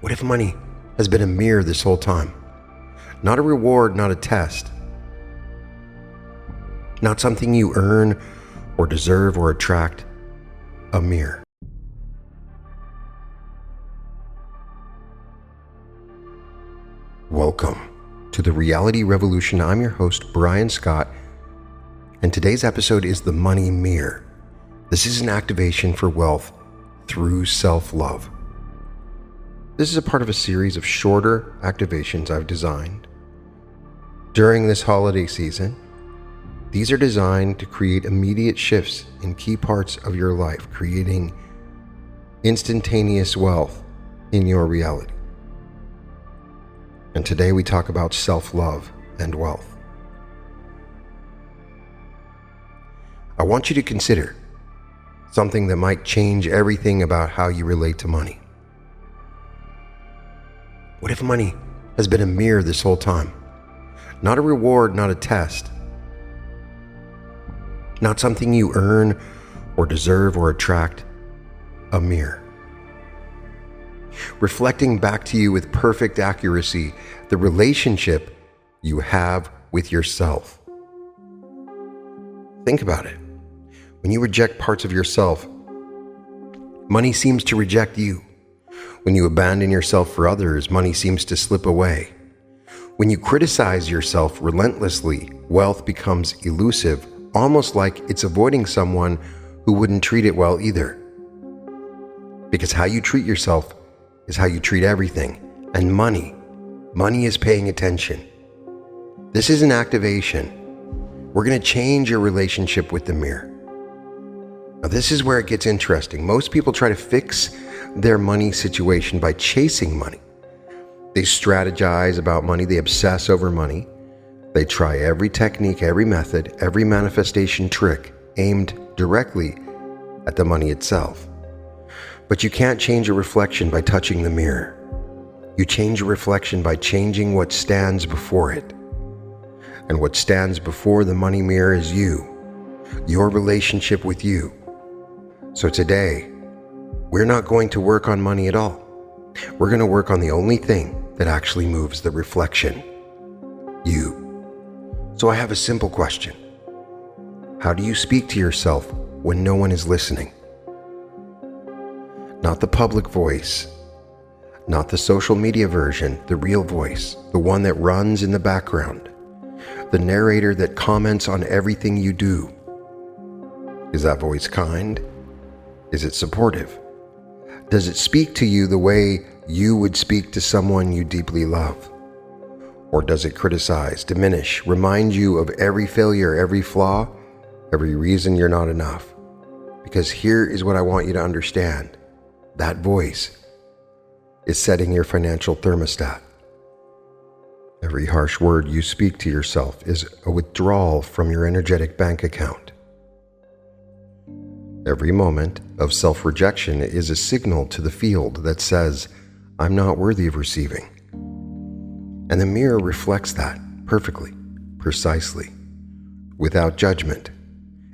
What if money has been a mirror this whole time? Not a reward, not a test. Not something you earn or deserve or attract. A mirror. Welcome to the Reality Revolution. I'm your host, Brian Scott, and today's episode is the Money Mirror. This is an activation for wealth through self-love. This is a part of a series of shorter activations I've designed during this holiday season. These are designed to create immediate shifts in key parts of your life, creating instantaneous wealth in your reality. And today we talk about self-love and wealth. I want you to consider something that might change everything about how you relate to money. What if money has been a mirror this whole time? Not a reward, not a test. Not something you earn or deserve or attract. A mirror. Reflecting back to you with perfect accuracy the relationship you have with yourself. Think about it. When you reject parts of yourself, money seems to reject you. When you abandon yourself for others, money seems to slip away. When you criticize yourself relentlessly, wealth becomes elusive, almost like it's avoiding someone who wouldn't treat it well either. Because how you treat yourself is how you treat everything. And money is paying attention. This is an activation. We're going to change your relationship with the mirror. Now, this is where it gets interesting. Most people try to fix their money situation by chasing money. They strategize about money. They obsess over money. They try every technique, every method, every manifestation trick aimed directly at the money itself. But you can't change a reflection by touching the mirror. You change a reflection by changing what stands before it. And what stands before the money mirror is you, your relationship with you. So today, we're not going to work on money at all. We're going to work on the only thing that actually moves the reflection, you. So I have a simple question. How do you speak to yourself when no one is listening? Not the public voice, not the social media version, the real voice, the one that runs in the background, the narrator that comments on everything you do. Is that voice kind? Is it supportive? Does it speak to you the way you would speak to someone you deeply love? Or does it criticize, diminish, remind you of every failure, every flaw, every reason you're not enough? Because here is what I want you to understand. That voice is setting your financial thermostat. Every harsh word you speak to yourself is a withdrawal from your energetic bank account. Every moment of self-rejection is a signal to the field that says, I'm not worthy of receiving. And the mirror reflects that perfectly, precisely, without judgment.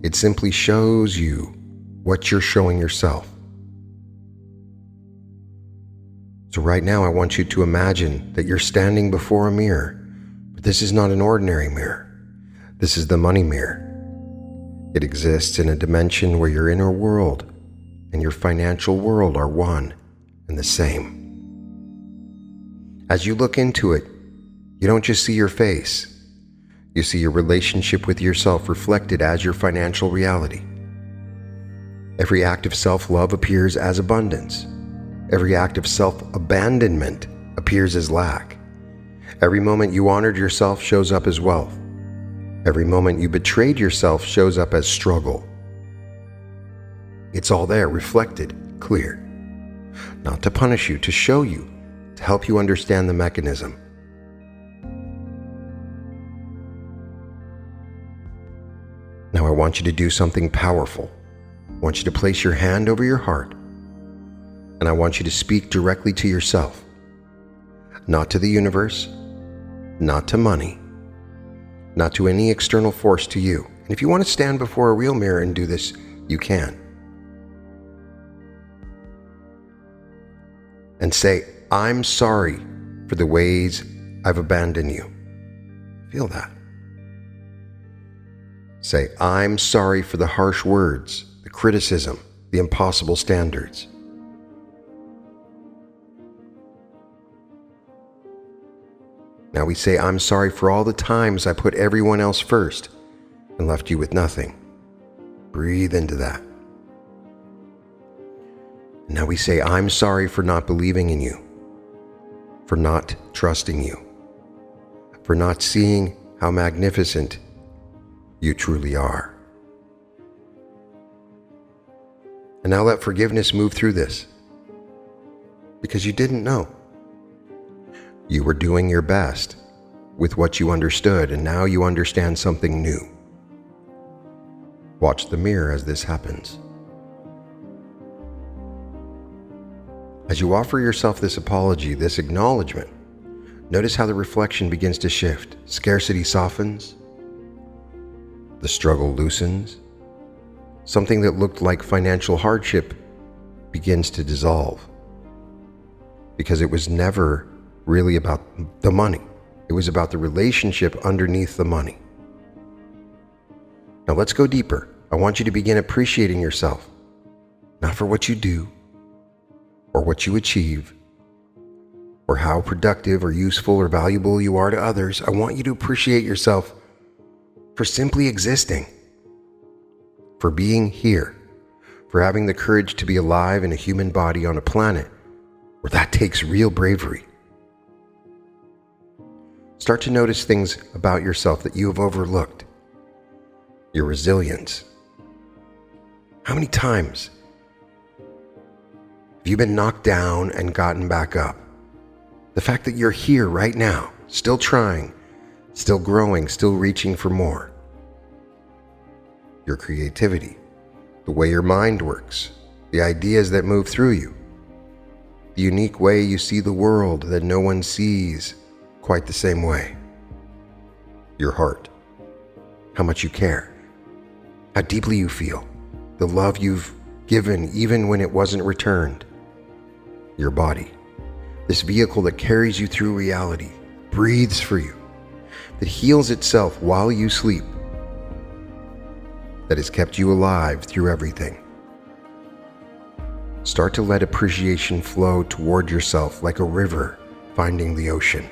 It simply shows you what you're showing yourself. So right now, I want you to imagine that you're standing before a mirror, but this is not an ordinary mirror. This is the money mirror. It exists in a dimension where your inner world and your financial world are one and the same. As you look into it, you don't just see your face. You see your relationship with yourself reflected as your financial reality. Every act of self-love appears as abundance. Every act of self-abandonment appears as lack. Every moment you honored yourself shows up as wealth. Every moment you betrayed yourself shows up as struggle. It's all there, reflected, clear. Not to punish you, to show you, to help you understand the mechanism. Now I want you to do something powerful. I want you to place your hand over your heart, and I want you to speak directly to yourself, not to the universe, not to money, not to any external force, to you. And if you want to stand before a real mirror and do this, you can. And say, I'm sorry for the ways I've abandoned you. Feel that. Say, I'm sorry for the harsh words, the criticism, the impossible standards. Now we say, I'm sorry for all the times I put everyone else first and left you with nothing. Breathe into that. Now we say, I'm sorry for not believing in you, for not trusting you, for not seeing how magnificent you truly are. And now let forgiveness move through this, because you didn't know. You were doing your best with what you understood, and now you understand something new. Watch the mirror as this happens. As you offer yourself this apology, this acknowledgement, notice how the reflection begins to shift. Scarcity softens. The struggle loosens. Something that looked like financial hardship begins to dissolve. Because it was never really about the money. It was about the relationship underneath the money. Now let's go deeper. I want you to begin appreciating yourself, not for what you do, or what you achieve, or how productive or useful or valuable you are to others. I want you to appreciate yourself for simply existing, for being here, for having the courage to be alive in a human body on a planet where that takes real bravery. Start to notice things about yourself that you have overlooked. Your resilience. How many times have you been knocked down and gotten back up? The fact that you're here right now, still trying, still growing, still reaching for more. Your creativity, the way your mind works, the ideas that move through you, the unique way you see the world that no one sees quite the same way. Your heart, how much you care, how deeply you feel, the love you've given even when it wasn't returned. Your body, this vehicle that carries you through reality, breathes for you, that heals itself while you sleep, that has kept you alive through everything. Start to let appreciation flow toward yourself like a river finding the ocean.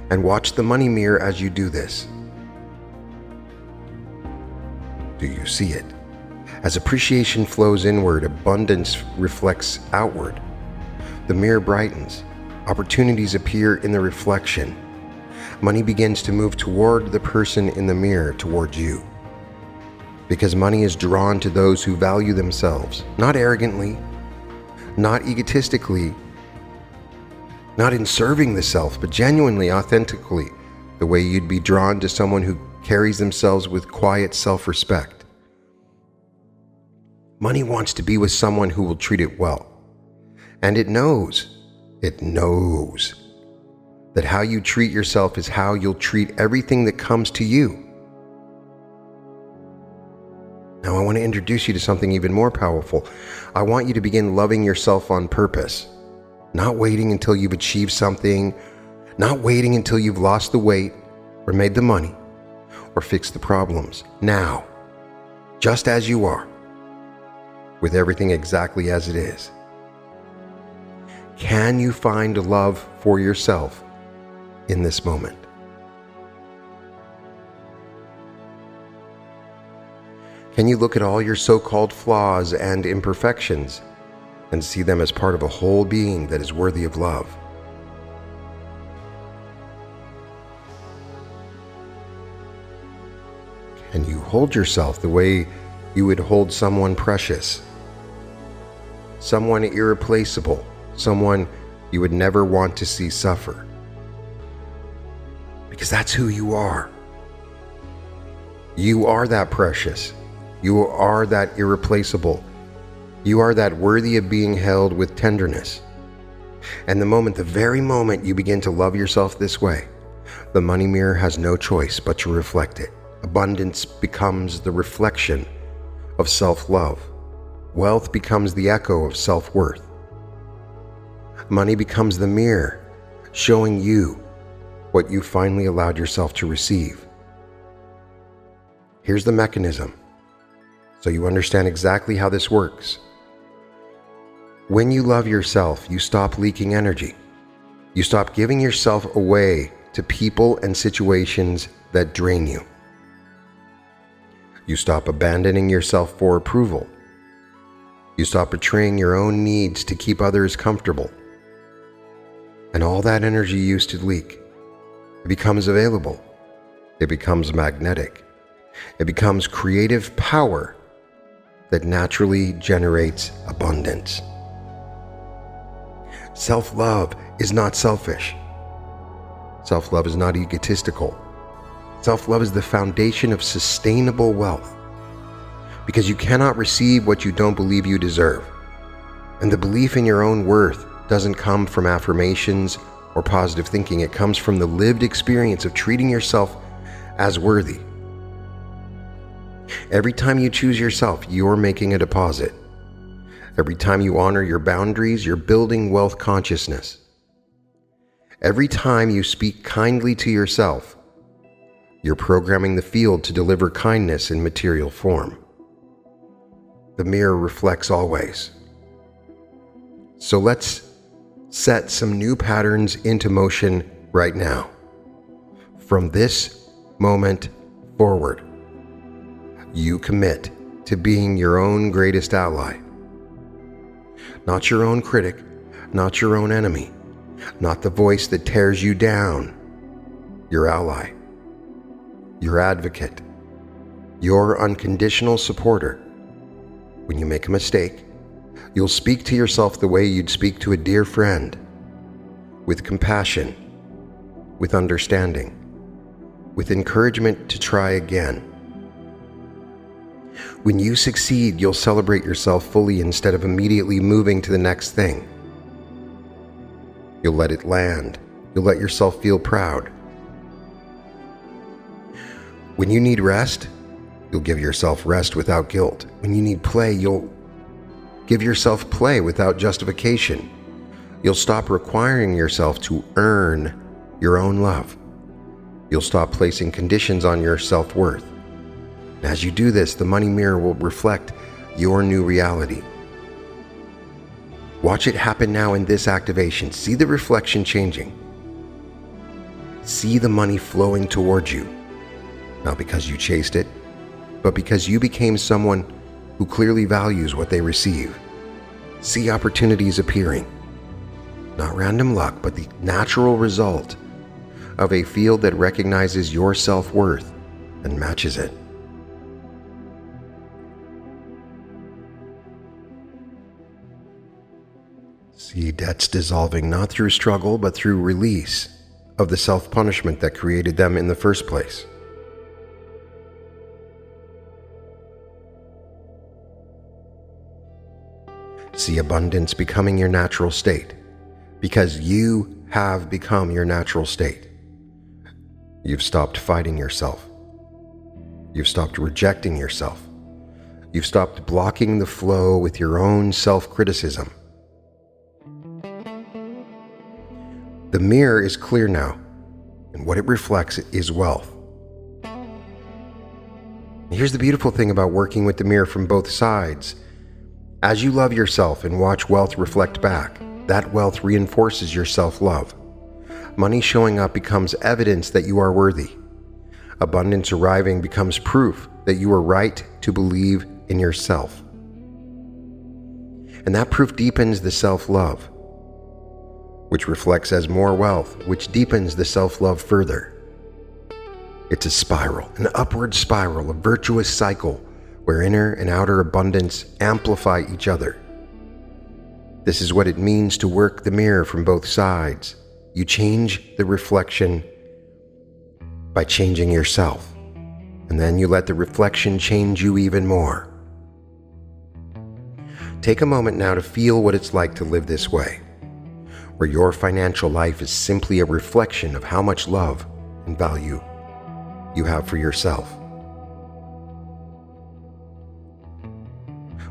And watch the money mirror as you do this. Do you see it? As appreciation flows inward, abundance reflects outward. The mirror brightens. Opportunities appear in the reflection. Money begins to move toward the person in the mirror, toward you. Because money is drawn to those who value themselves, not arrogantly, not egotistically, not in serving the self, but genuinely, authentically, the way you'd be drawn to someone who carries themselves with quiet self-respect. Money wants to be with someone who will treat it well. And it knows that how you treat yourself is how you'll treat everything that comes to you. Now I want to introduce you to something even more powerful. I want you to begin loving yourself on purpose. Not waiting until you've achieved something, not waiting until you've lost the weight or made the money or fixed the problems. Now, just as you are, with everything exactly as it is. Can you find love for yourself in this moment? Can you look at all your so-called flaws and imperfections and see them as part of a whole being that is worthy of love? Can you hold yourself the way you would hold someone precious, someone irreplaceable, someone you would never want to see suffer? Because that's who you are. You are that precious. You are that irreplaceable. You are that worthy of being held with tenderness. And the very moment you begin to love yourself this way, the money mirror has no choice but to reflect it. Abundance becomes the reflection of self-love. Wealth becomes the echo of self-worth. Money becomes the mirror, showing you what you finally allowed yourself to receive. Here's the mechanism, so you understand exactly how this works. When you love yourself, you stop leaking energy. You stop giving yourself away to people and situations that drain you. You stop abandoning yourself for approval. You stop betraying your own needs to keep others comfortable. And all that energy you used to leak, it becomes available. It becomes magnetic. It becomes creative power that naturally generates abundance. Self-love is not selfish. Self-love is not egotistical. Self-love is the foundation of sustainable wealth, because you cannot receive what you don't believe you deserve. And the belief in your own worth doesn't come from affirmations or positive thinking. It comes from the lived experience of treating yourself as worthy. Every time you choose yourself, you're making a deposit. Every time you honor your boundaries, you're building wealth consciousness. Every time you speak kindly to yourself, you're programming the field to deliver kindness in material form. The mirror reflects always. So let's set some new patterns into motion right now. From this moment forward, you commit to being your own greatest ally. Not your own critic, not your own enemy, not the voice that tears you down. Your ally, your advocate, your unconditional supporter. When you make a mistake, you'll speak to yourself the way you'd speak to a dear friend, with compassion, with understanding, with encouragement to try again. When you succeed, you'll celebrate yourself fully instead of immediately moving to the next thing. You'll let it land. You'll let yourself feel proud. When you need rest, you'll give yourself rest without guilt. When you need play, you'll give yourself play without justification. You'll stop requiring yourself to earn your own love. You'll stop placing conditions on your self-worth. And as you do this, the money mirror will reflect your new reality. Watch it happen now in this activation. See the reflection changing. See the money flowing towards you. Not because you chased it, but because you became someone who clearly values what they receive. See opportunities appearing. Not random luck, but the natural result of a field that recognizes your self-worth and matches it. See debts dissolving not through struggle, but through release of the self-punishment that created them in the first place. See abundance becoming your natural state, because you have become your natural state. You've stopped fighting yourself. You've stopped rejecting yourself. You've stopped blocking the flow with your own self-criticism. The mirror is clear now, and what it reflects is wealth. Here's the beautiful thing about working with the mirror from both sides. As you love yourself and watch wealth reflect back, that wealth reinforces your self-love. Money showing up becomes evidence that you are worthy. Abundance arriving becomes proof that you are right to believe in yourself. And that proof deepens the self-love, which reflects as more wealth, which deepens the self-love further. It's a spiral, an upward spiral, a virtuous cycle where inner and outer abundance amplify each other. This is what it means to work the mirror from both sides. You change the reflection by changing yourself, and then you let the reflection change you even more. Take a moment now to feel what it's like to live this way, where your financial life is simply a reflection of how much love and value you have for yourself.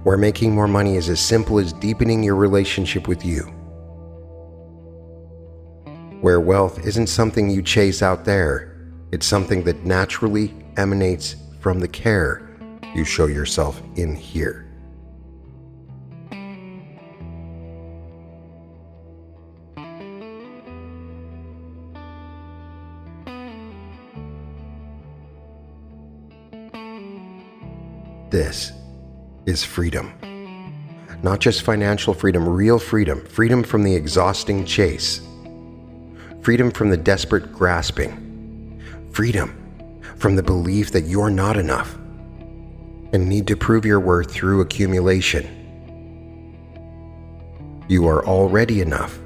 Where making more money is as simple as deepening your relationship with you. where wealth isn't something you chase out there, it's something that naturally emanates from the care you show yourself in here. This is freedom. Not just financial freedom, real freedom. Freedom from the exhausting chase. Freedom from the desperate grasping. Freedom from the belief that you're not enough and need to prove your worth through accumulation. You are already enough.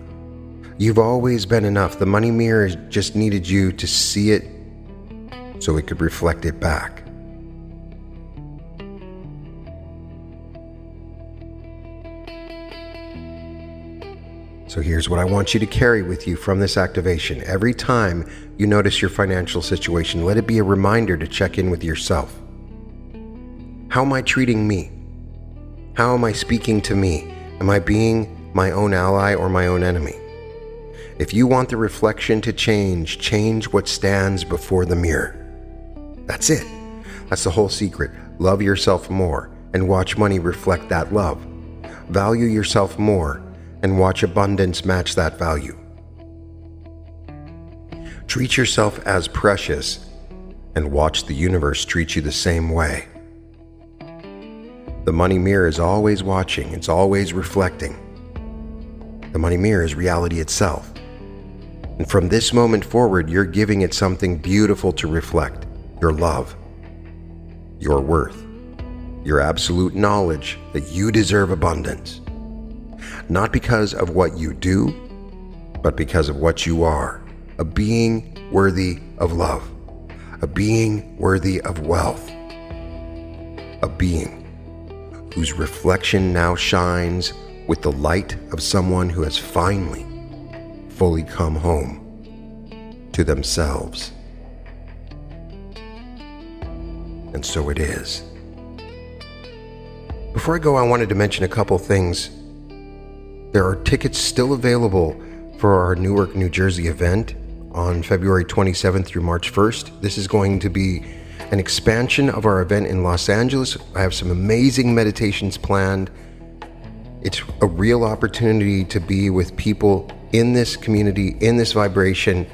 You've always been enough. The money mirror just needed you to see it so it could reflect it back. So here's what I want you to carry with you from this activation. Every time you notice your financial situation, let it be a reminder to check in with yourself. How am I treating me? How am I speaking to me? Am I being my own ally or my own enemy? If you want the reflection to change what stands before the mirror. That's it. That's the whole secret. Love yourself more and watch money reflect that love. Value yourself more and watch abundance match that value. Treat yourself as precious and watch the universe treat you the same way. The money mirror is always watching, it's always reflecting. The money mirror is reality itself. And from this moment forward, you're giving it something beautiful to reflect. Your love, your worth, your absolute knowledge that you deserve abundance. Not because of what you do, but because of what you are. A being worthy of love. A being worthy of wealth. A being whose reflection now shines with the light of someone who has finally, fully come home to themselves. And so it is. Before I go, I wanted to mention a couple things. There are tickets still available for our Newark, New Jersey event on February 27th through March 1st. This is going to be an expansion of our event in Los Angeles. I have some amazing meditations planned. It's a real opportunity to be with people in this community, in this vibration.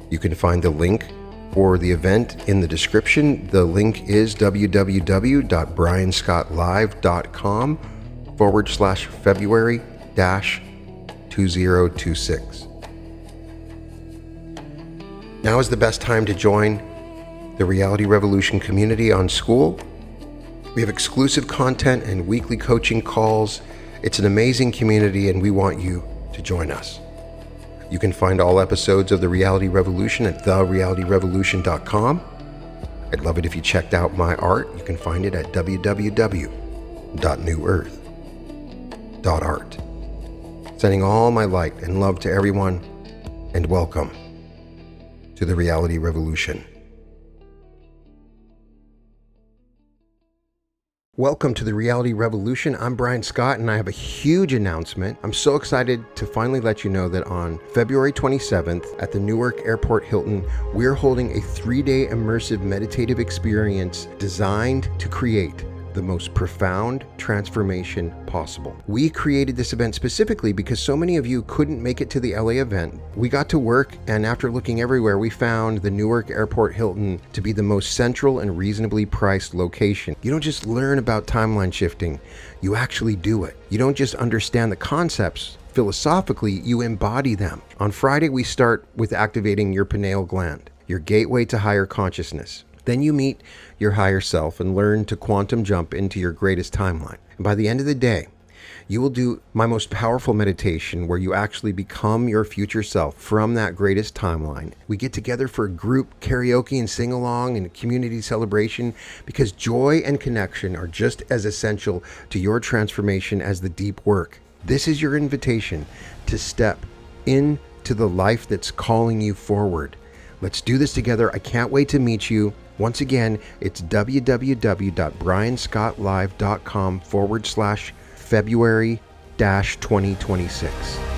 You can find the link for the event in the description. The link is www.brianscotttlive.com/February-2026. Now is the best time to join the Reality Revolution community on School. We have exclusive content and weekly coaching calls. It's an amazing community and we want you to join us. You can find all episodes of The Reality Revolution at therealityrevolution.com. I'd love it if you checked out my art. You can find it at www.newearth.art. Sending all my light and love to everyone, and welcome to The Reality Revolution. Welcome to The Reality Revolution. I'm Brian Scott and I have a huge announcement. I'm so excited to finally let you know that on February 27th at the Newark Airport Hilton, we're holding a 3-day immersive meditative experience designed to create the most profound transformation possible. We created this event specifically because so many of you couldn't make it to the LA event. We got to work, and after looking everywhere, we found the Newark Airport Hilton to be the most central and reasonably priced location. You don't just learn about timeline shifting, you actually do it. You don't just understand the concepts philosophically, you embody them. On Friday, we start with activating your pineal gland, your gateway to higher consciousness. Then you meet your higher self and learn to quantum jump into your greatest timeline. And by the end of the day, you will do my most powerful meditation where you actually become your future self from that greatest timeline. We get together for a group karaoke and sing along and a community celebration because joy and connection are just as essential to your transformation as the deep work. This is your invitation to step into the life that's calling you forward. Let's do this together. I can't wait to meet you. Once again, it's www.brianscotttlive.com/February-2026.